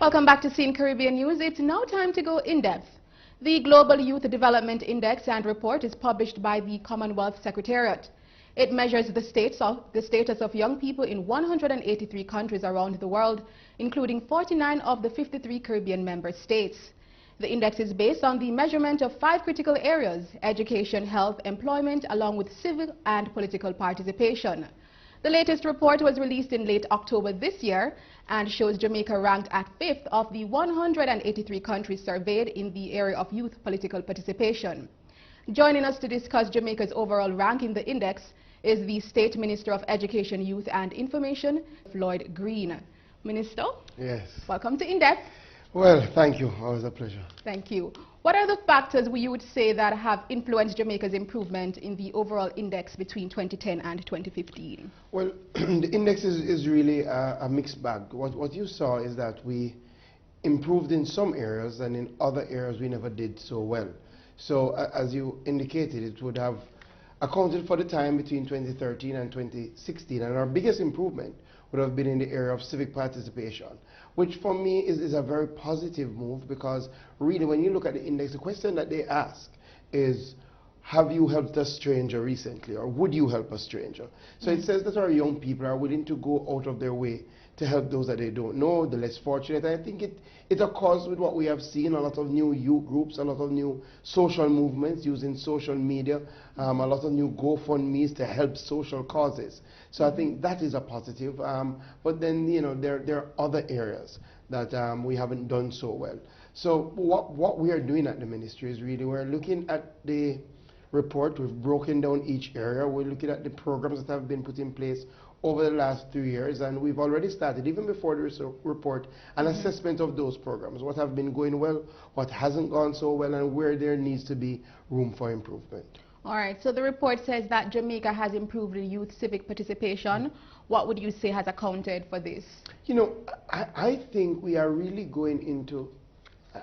Welcome back to Scene Caribbean News. It's now time to go in-depth. The Global Youth Development Index and Report is published by the Commonwealth Secretariat. It measures the status of young people in 183 countries around the world, including 49 of the 53 Caribbean member states. The index is based on the measurement of 5 critical areas: education, health, employment, along with civil and political participation. The latest report was released in late October this year and shows Jamaica ranked at 5th of the 183 countries surveyed in the area of youth political participation. Joining us to discuss Jamaica's overall rank in the index is the State Minister of Education, Youth and Information, Floyd Green. Minister? Yes. Welcome to In-Depth. Well, thank you. Always a pleasure. Thank you. What are the factors you would say that have influenced Jamaica's improvement in the overall index between 2010 and 2015? Well, the index is really a mixed bag. What you saw is that we improved in some areas, and in other areas we never did so well. So as you indicated, it would have accounted for the time between 2013 and 2016, and our biggest improvement would have been in the area of civic participation, which for me is a very positive move, because really when you look at the index, the question that they ask is, have you helped a stranger recently, or would you help a stranger? So it says that our young people are willing to go out of their way to help those that they don't know, the less fortunate. And I think it accords with what we have seen, a lot of new youth groups, a lot of new social movements using social media, a lot of new GoFundMes to help social causes. So I think that is a positive. But then, you know, there are other areas that we haven't done so well. So what we are doing at the ministry is really, we're looking at the report. We've broken down each area. We're looking at the programs that have been put in place over the last 3 years, and we've already started, even before the report, an assessment of those programs, what have been going well, what hasn't gone so well, and where there needs to be room for improvement. All right, so the report says that Jamaica has improved the youth civic participation. What would you say has accounted for this? You know, I think we are really going into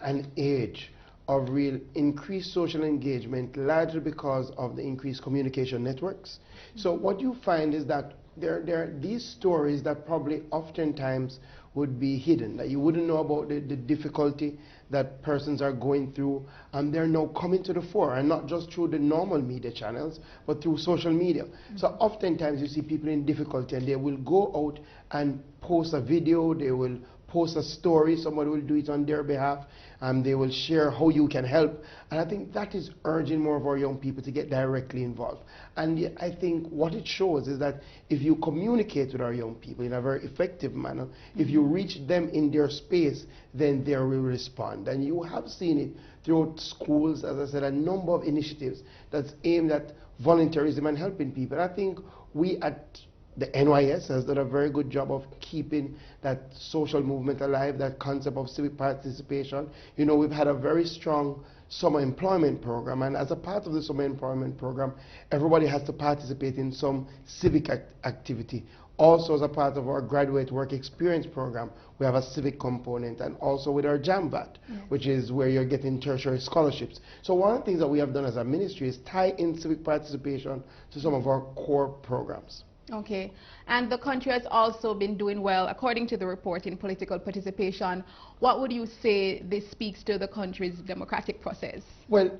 an age of real increased social engagement, largely because of the increased communication networks. So what you find is that there are these stories that probably oftentimes would be hidden, that you wouldn't know about the difficulty that persons are going through, and they're now coming to the fore, and not just through the normal media channels, but through social media. So oftentimes you see people in difficulty, and they will go out and post a video, they will post a story, somebody will do it on their behalf, and they will share how you can help. And I think that is urging more of our young people to get directly involved. And I think what it shows is that if you communicate with our young people in a very effective manner, if you reach them in their space, then they will respond. And you have seen it throughout schools, as I said, a number of initiatives that's aimed at volunteerism and helping people. I think we at the NYS has done a very good job of keeping that social movement alive, that concept of civic participation. You know, we've had a very strong summer employment program, and as a part of the summer employment program, everybody has to participate in some civic activity. Also, as a part of our graduate work experience program, we have a civic component, and also with our JAMVAT, which is where you're getting tertiary scholarships. So one of the things that we have done as a ministry is tie in civic participation to some of our core programs. Okay, and the country has also been doing well, according to the report, in political participation. What would you say this speaks to the country's democratic process? Well,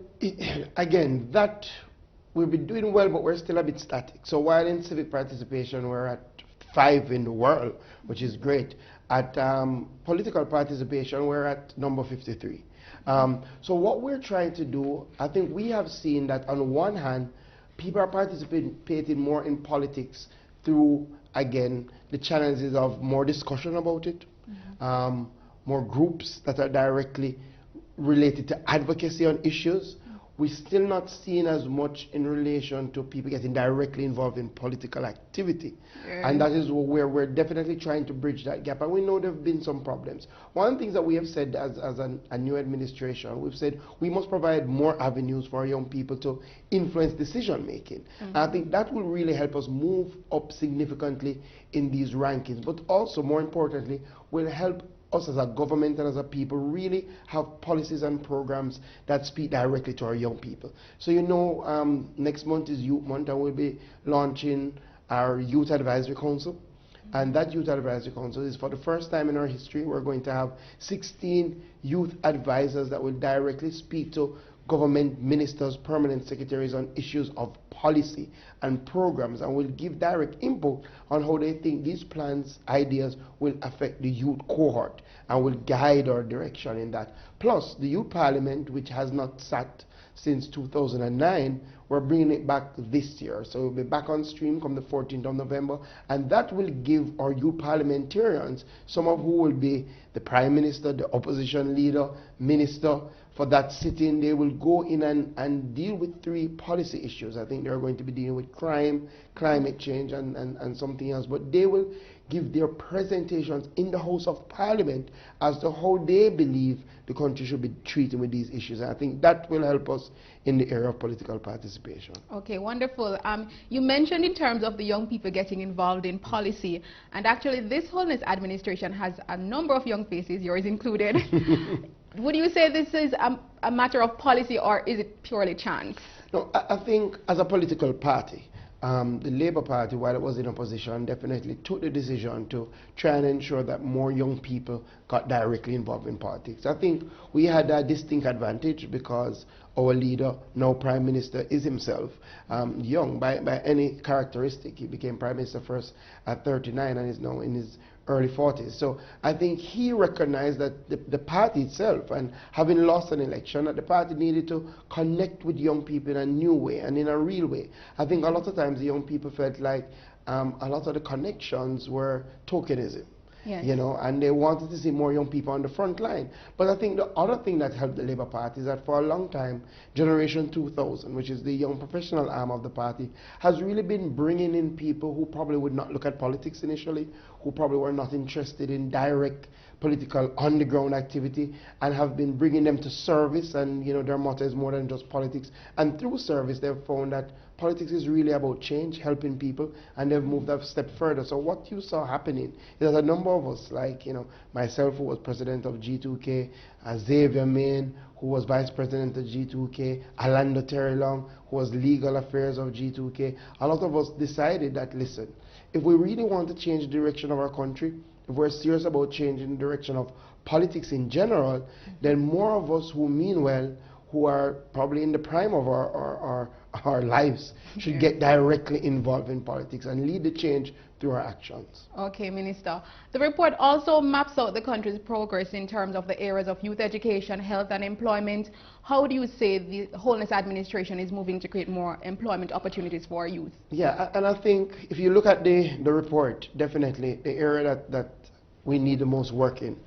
again, that we've been doing well, but we're still a bit static. So while in civic participation we're at 5 in the world, which is great, at political participation we're at number 53. So what we're trying to do, I think we have seen that on one hand, people are participating more in politics through, again, the challenges of more discussion about it, more groups that are directly related to advocacy on issues. We're still not seeing as much in relation to people getting directly involved in political activity. And that is where we're definitely trying to bridge that gap. And we know there have been some problems. One of the things that we have said as a new administration, we've said we must provide more avenues for our young people to influence decision making. And I think that will really help us move up significantly in these rankings. But also, more importantly, will help us as a government and as a people really have policies and programs that speak directly to our young people. So you know, next month is Youth Month, and we'll be launching our Youth Advisory Council. And that Youth Advisory Council is, for the first time in our history, we're going to have 16 youth advisors that will directly speak to government ministers, permanent secretaries on issues of policy and programs, and will give direct input on how they think these plans, ideas will affect the youth cohort and will guide our direction in that. Plus, the Youth Parliament, which has not sat since 2009, we're bringing it back this year. So it'll be back on stream come the 14th of November, and that will give our youth parliamentarians, some of who will be the Prime Minister, the opposition leader, minister, for that sitting, they will go in and deal with 3 policy issues. I think they're going to be dealing with crime, climate change, and something else. But they will give their presentations in the House of Parliament as to how they believe the country should be treating with these issues. And I think that will help us in the area of political participation. Okay, wonderful. You mentioned in terms of the young people getting involved in policy, and actually this Holness administration has a number of young faces, yours included. Would you say this is a matter of policy, or is it purely chance? No, I think as a political party, the Labour Party, while it was in opposition, definitely took the decision to try and ensure that more young people got directly involved in politics. I think we had a distinct advantage because our leader, now Prime Minister, is himself young by any characteristic. He became Prime Minister first at 39 and is now in his early 40s. So I think he recognized that the party itself, and having lost an election, that the party needed to connect with young people in a new way and in a real way. I think a lot of times the young people felt like a lot of the connections were tokenism. Yes. You know, and they wanted to see more young people on the front line. But I think the other thing that helped the Labour Party is that for a long time, Generation 2000, which is the young professional arm of the party, has really been bringing in people who probably would not look at politics initially, who probably were not interested in direct political on-the-ground activity, and have been bringing them to service. And you know, their motto is more than just politics. And through service, they've found that politics is really about change, helping people, and they've moved a step further. So what you saw happening is that a number of us, like myself, who was president of G2K, Xavier Main, who was vice president of G2K, Alando Terry Long, who was legal affairs of G2K, a lot of us decided that, listen, if we really want to change the direction of our country, if we're serious about changing the direction of politics in general, then more of us who mean well, who are probably in the prime of our lives, should get directly involved in politics and lead the change through our actions. Okay, Minister. The report also maps out the country's progress in terms of the areas of youth education, health and employment. How do you say the Holness administration is moving to create more employment opportunities for our youth? Yeah, and I think if you look at the report, definitely the area that we need the most work in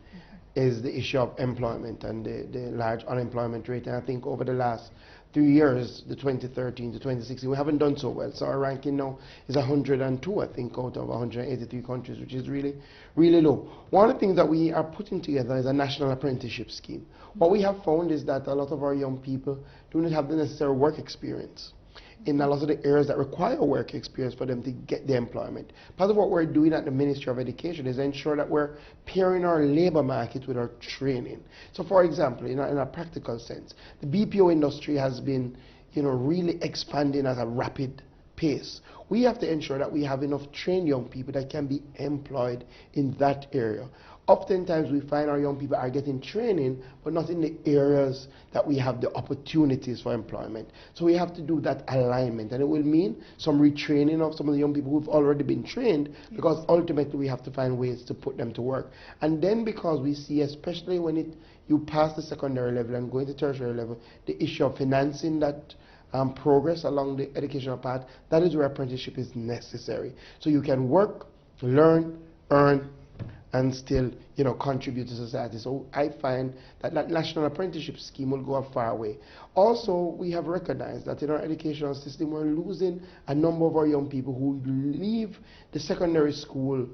is the issue of employment and the large unemployment rate. And I think over the last 3 years, the 2013 to 2016, we haven't done so well. So our ranking now is 102, I think, out of 183 countries, which is really, really low. One of the things that we are putting together is a national apprenticeship scheme. What we have found is that a lot of our young people do not have the necessary work experience in a lot of the areas that require work experience for them to get the employment. Part of what we're doing at the Ministry of Education is ensure that we're pairing our labor market with our training. So for example, in a practical sense, the BPO industry has been really expanding at a rapid pace. We have to ensure that we have enough trained young people that can be employed in that area. Oftentimes we find our young people are getting training, but not in the areas that we have the opportunities for employment. So we have to do that alignment, and it will mean some retraining of some of the young people who've already been trained, because ultimately we have to find ways to put them to work. And then because we see, especially when you pass the secondary level and go into tertiary level, the issue of financing that progress along the educational path, that is where apprenticeship is necessary. So you can work, learn, earn, and still contribute to society. So I find that national apprenticeship scheme will go a far way. Also, we have recognized that in our educational system we're losing a number of our young people who leave the secondary school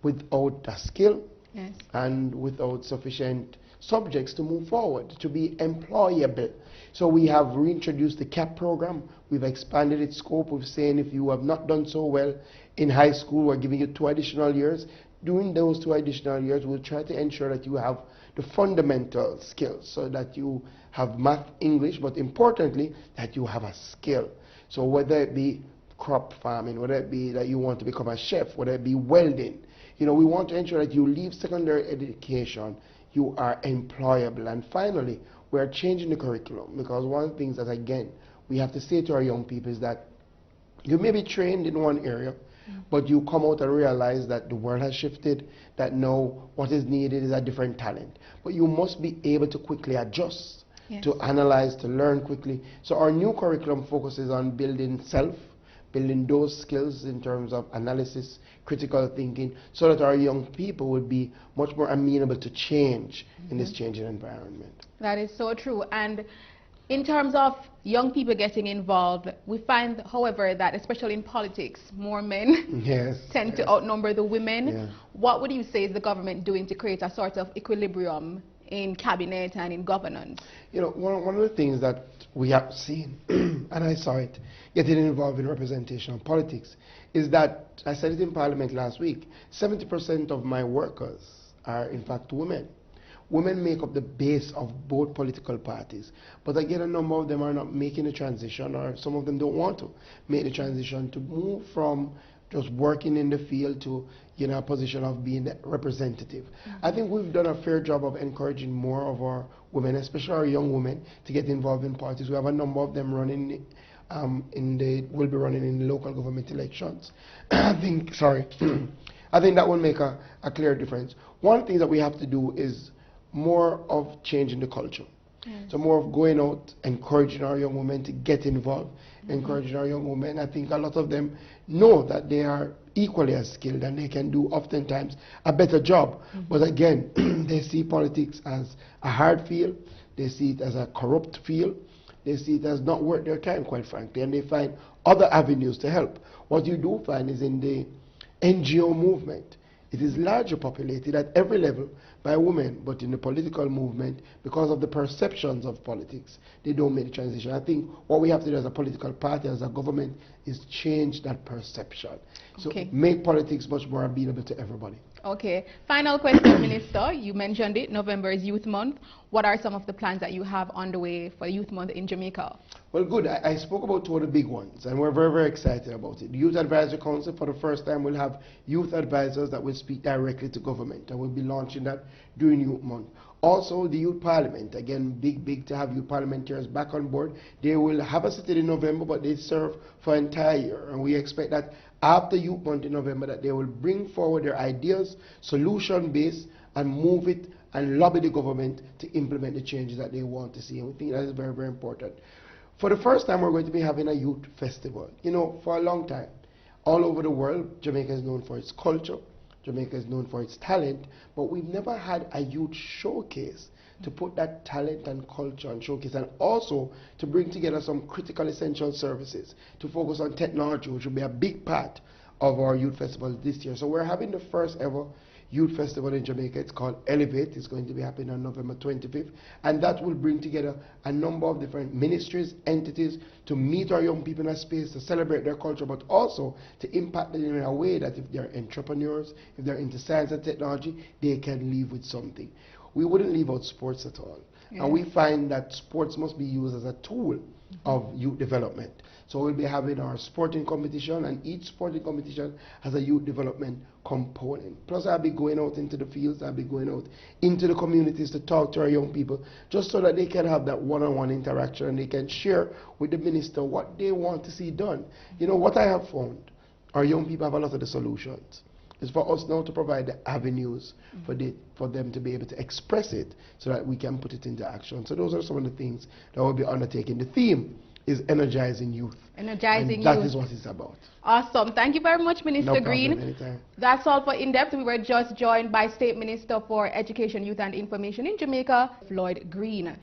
without a skill, yes, and without sufficient subjects to move forward, to be employable. So we have reintroduced the CAP program. We've expanded its scope. We're saying if you have not done so well in high school, we're giving you 2 additional years. During those 2 additional years, we'll try to ensure that you have the fundamental skills, so that you have math, English, but importantly, that you have a skill. So whether it be crop farming, whether it be that you want to become a chef, whether it be welding. You know, we want to ensure that you leave secondary education, you are employable. And finally, we are changing the curriculum, because one of the things that, again, we have to say to our young people is that you may be trained in one area, but you come out and realize that the world has shifted, that now what is needed is a different talent. But you must be able to quickly adjust, to analyze, to learn quickly. So our new curriculum focuses on building self, building those skills in terms of analysis, critical thinking, so that our young people will be much more amenable to change in this changing environment. That is so true. And in terms of young people getting involved, we find, however, that especially in politics, more men tend to outnumber the women. What would you say is the government doing to create a sort of equilibrium in cabinet and in governance? You know, one of the things that we have seen, and I saw it, getting involved in representational politics, is that, I said it in Parliament last week, 70% of my workers are in fact women. Women make up the base of both political parties. But again, a number of them are not making the transition, or some of them don't want to make the transition to move from just working in the field to, you know, a position of being the representative. I think we've done a fair job of encouraging more of our women, especially our young women, to get involved in politics. We have a number of them running will be running in the local government elections. I think that will make a clear difference. One thing that we have to do is more of changing the culture. So more of going out, encouraging our young women to get involved, encouraging our young women. I think a lot of them know that they are equally as skilled and they can do oftentimes a better job. But again, they see politics as a hard field, they see it as a corrupt field, they see it as not worth their time, quite frankly, and they find other avenues to help. What you do find is in the NGO movement, it is largely populated at every level by women, but in the political movement, because of the perceptions of politics, they don't make the transition. I think what we have to do as a political party, as a government, is change that perception. So make politics much more amenable to everybody. Okay. Final question, Minister. You mentioned it, November is Youth Month. What are some of the plans that you have on the way for Youth Month in Jamaica? Well, good. I spoke about two of the big ones, and we're very, very excited about it. The Youth Advisory Council, for the first time, will have youth advisors that will speak directly to government, and we'll be launching that during Youth Month. Also, the Youth Parliament, again, big to have youth parliamentarians back on board. They will have a sitting in November, but they serve for an entire year, and we expect that after Youth Month in November, that they will bring forward their ideas, solution-based, and move it and lobby the government to implement the changes that they want to see. And we think that is very, very important. For the first time, we're going to be having a youth festival. You know, for a long time, all over the world, Jamaica is known for its culture, Jamaica is known for its talent, but we've never had a youth showcase to put that talent and culture and showcase, and also to bring together some critical essential services, to focus on technology, which will be a big part of our youth festival this year. So we're having the first ever youth festival in Jamaica. It's called Elevate. It's going to be happening on November 25th, and that will bring together a number of different ministries, entities, to meet our young people in a space to celebrate their culture, but also to impact them in a way that if they're entrepreneurs, if they're into science and technology, they can leave with something. We wouldn't leave out sports at all. And we find that sports must be used as a tool of youth development. So we'll be having our sporting competition, and each sporting competition has a youth development component. Plus, I'll be going out into the fields, I'll be going out into the communities to talk to our young people, just so that they can have that one-on-one interaction and they can share with the minister what they want to see done. You know, what I have found, our young people have a lot of the solutions. It's for us now to provide the avenues for them to be able to express it so that we can put it into action. So those are some of the things that we'll be undertaking. The theme is energizing youth. Energizing youth. That is what it's about. Awesome. Thank you very much, Minister Green. Anytime. That's all for In-Depth. We were just joined by State Minister for Education, Youth and Information in Jamaica, Floyd Green.